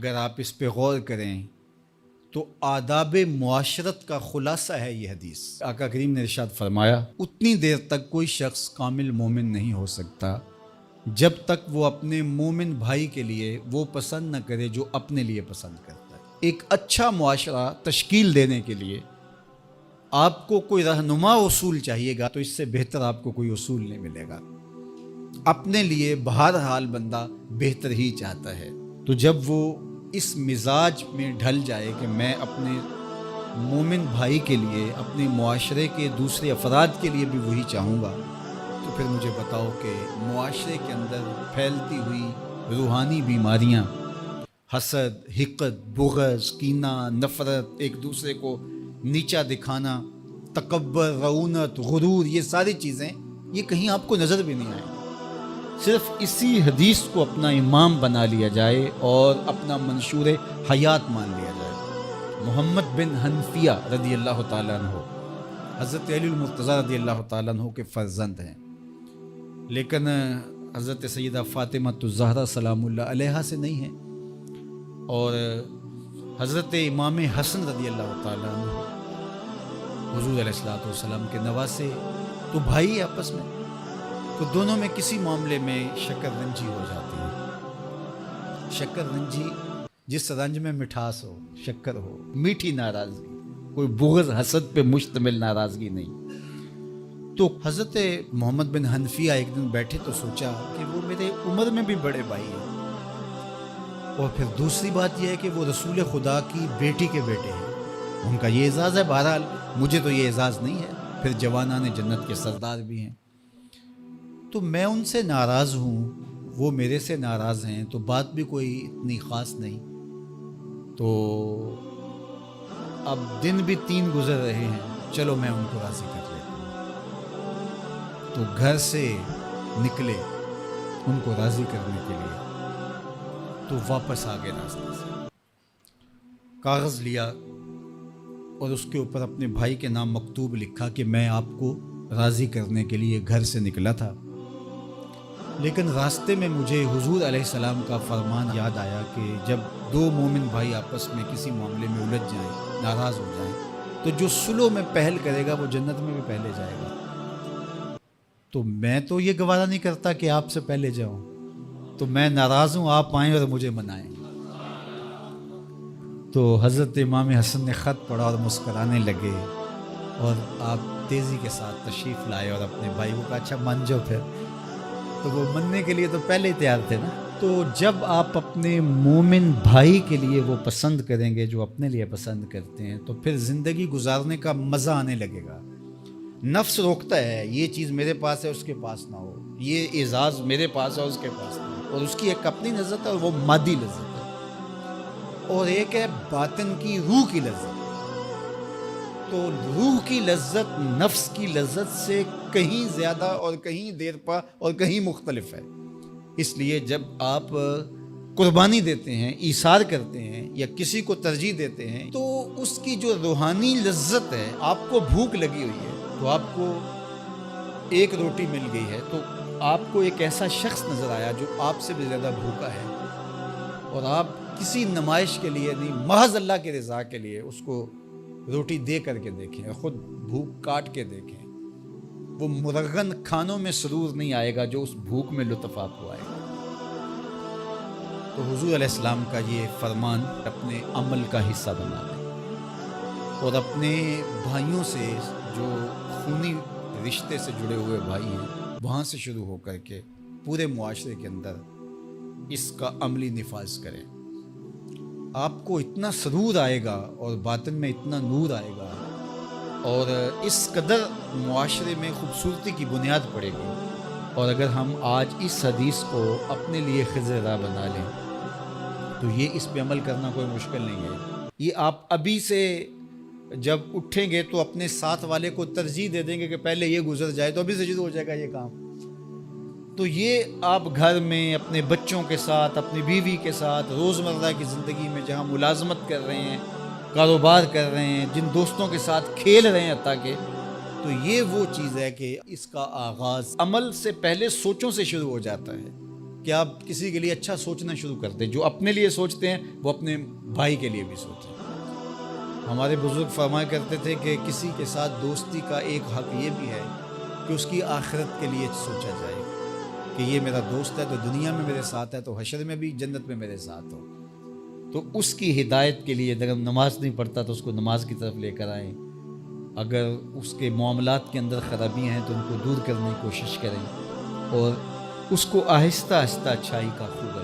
اگر آپ اس پہ غور کریں تو آداب معاشرت کا خلاصہ ہے یہ حدیث۔ آقا کریم نے ارشاد فرمایا اتنی دیر تک کوئی شخص کامل مومن نہیں ہو سکتا جب تک وہ اپنے مومن بھائی کے لیے وہ پسند نہ کرے جو اپنے لیے پسند کرتا ہے۔ ایک اچھا معاشرہ تشکیل دینے کے لیے آپ کو کوئی رہنما اصول چاہیے گا تو اس سے بہتر آپ کو کوئی اصول نہیں ملے گا۔ اپنے لیے بہرحال بندہ بہتر ہی چاہتا ہے، تو جب وہ اس مزاج میں ڈھل جائے کہ میں اپنے مومن بھائی کے لیے، اپنے معاشرے کے دوسرے افراد کے لیے بھی وہی چاہوں گا، تو پھر مجھے بتاؤ کہ معاشرے کے اندر پھیلتی ہوئی روحانی بیماریاں، حسد، حقد، بغض، کینہ، نفرت، ایک دوسرے کو نیچا دکھانا، تکبر، رعونت، غرور، یہ ساری چیزیں یہ کہیں آپ کو نظر بھی نہیں آئیں۔ صرف اسی حدیث کو اپنا امام بنا لیا جائے اور اپنا منشور حیات مان لیا جائے۔ محمد بن حنفیہ رضی اللہ تعالیٰ عنہ حضرت علی المرتضیٰ رضی اللہ تعالیٰ عنہ کے فرزند ہیں، لیکن حضرت سیدہ فاطمہ الزہرا سلام اللہ علیہا سے نہیں ہیں، اور حضرت امام حسن رضی اللہ تعالیٰ عنہ حضور علیہ السلام کے نواسے، تو بھائی آپس میں، تو دونوں میں کسی معاملے میں شکر رنجی ہو جاتی ہے۔ شکر رنجی، جس رنج میں مٹھاس ہو، شکر ہو، میٹھی ناراضگی، کوئی بغض حسد پہ مشتمل ناراضگی نہیں۔ تو حضرت محمد بن حنفیہ ایک دن بیٹھے تو سوچا کہ وہ میرے عمر میں بھی بڑے بھائی ہیں، اور پھر دوسری بات یہ ہے کہ وہ رسول خدا کی بیٹی کے بیٹے ہیں، ان کا یہ اعزاز ہے، بہرحال مجھے تو یہ اعزاز نہیں ہے، پھر جوانان جنت کے سردار بھی ہیں، تو میں ان سے ناراض ہوں، وہ میرے سے ناراض ہیں، تو بات بھی کوئی اتنی خاص نہیں۔ تو اب دن بھی 3 گزر رہے ہیں، چلو میں ان کو راضی کر لیتا ہوں۔ تو گھر سے نکلے ان کو راضی کرنے کے لیے، تو واپس آ گئے راستے سے، کاغذ لیا اور اس کے اوپر اپنے بھائی کے نام مکتوب لکھا کہ میں آپ کو راضی کرنے کے لیے گھر سے نکلا تھا، لیکن راستے میں مجھے حضور علیہ السلام کا فرمان یاد آیا کہ جب 2 مومن بھائی آپس میں کسی معاملے میں الجھ جائیں، ناراض ہو جائیں، تو جو صلح میں پہل کرے گا وہ جنت میں بھی پہلے جائے گا۔ تو میں تو یہ گوارا نہیں کرتا کہ آپ سے پہلے جاؤں، تو میں ناراض ہوں، آپ آئیں اور مجھے منائیں۔ تو حضرت امام حسن نے خط پڑھا اور مسکرانے لگے، اور آپ تیزی کے ساتھ تشریف لائے اور اپنے بھائی کو کہا اچھا مان جاؤ پھر، تو وہ مننے کے لیے تو پہلے ہی تیار تھے نا۔ تو جب آپ اپنے مومن بھائی کے لیے وہ پسند کریں گے جو اپنے لیے پسند کرتے ہیں، تو پھر زندگی گزارنے کا مزہ آنے لگے گا۔ نفس روکتا ہے یہ چیز میرے پاس ہے اس کے پاس نہ ہو، یہ اعزاز میرے پاس ہے اس کے پاس نہ ہو، اور اس کی ایک اپنی لذت ہے اور وہ مادی لذت ہے، اور ایک ہے باطن کی روح کی لذت۔ تو روح کی لذت نفس کی لذت سے کہیں زیادہ اور کہیں دیر پا اور کہیں مختلف ہے۔ اس لیے جب آپ قربانی دیتے ہیں، ایثار کرتے ہیں، یا کسی کو ترجیح دیتے ہیں، تو اس کی جو روحانی لذت ہے، آپ کو بھوک لگی ہوئی ہے تو آپ کو ایک روٹی مل گئی ہے، تو آپ کو ایک ایسا شخص نظر آیا جو آپ سے بھی زیادہ بھوکا ہے، اور آپ کسی نمائش کے لیے نہیں، محض اللہ کے رضا کے لیے اس کو روٹی دے کر کے دیکھیں، خود بھوک کاٹ کے دیکھیں، وہ مرغن کھانوں میں سرور نہیں آئے گا جو اس بھوک میں لطف آپ کو آئے گا۔ تو حضور علیہ السلام کا یہ فرمان اپنے عمل کا حصہ بنا لیں، اور اپنے بھائیوں سے، جو خونی رشتے سے جڑے ہوئے بھائی ہیں، وہاں سے شروع ہو کر کے پورے معاشرے کے اندر اس کا عملی نفاذ کریں۔ آپ کو اتنا سرور آئے گا اور باطن میں اتنا نور آئے گا، اور اس قدر معاشرے میں خوبصورتی کی بنیاد پڑے گی۔ اور اگر ہم آج اس حدیث کو اپنے لیے خضر راہ بنا لیں تو یہ اس پہ عمل کرنا کوئی مشکل نہیں ہے۔ یہ آپ ابھی سے جب اٹھیں گے تو اپنے ساتھ والے کو ترجیح دے دیں گے کہ پہلے یہ گزر جائے، تو ابھی سے شروع ہو جائے گا یہ کام۔ تو یہ آپ گھر میں اپنے بچوں کے ساتھ، اپنی بیوی کے ساتھ، روزمرہ کی زندگی میں جہاں ملازمت کر رہے ہیں، کاروبار کر رہے ہیں، جن دوستوں کے ساتھ کھیل رہے ہیں حتیٰ کہ، تو یہ وہ چیز ہے کہ اس کا آغاز عمل سے پہلے سوچوں سے شروع ہو جاتا ہے۔ کہ آپ کسی کے لیے اچھا سوچنا شروع کر دیں. جو اپنے لیے سوچتے ہیں وہ اپنے بھائی کے لیے بھی سوچیں. ہمارے بزرگ فرمایا کرتے تھے کہ کسی کے ساتھ دوستی کا ایک حق یہ بھی ہے کہ اس کی آخرت کے لیے سوچا جائے کہ یہ میرا دوست ہے تو دنیا میں میرے ساتھ ہے تو حشر میں بھی جنت میں میرے ساتھ ہو. تو اس کی ہدایت کے لیے اگر نماز نہیں پڑھتا تو اس کو نماز کی طرف لے کر آئیں. اگر اس کے معاملات کے اندر خرابیاں ہیں تو ان کو دور کرنے کی کوشش کریں اور اس کو آہستہ آہستہ اچھائی کا خوب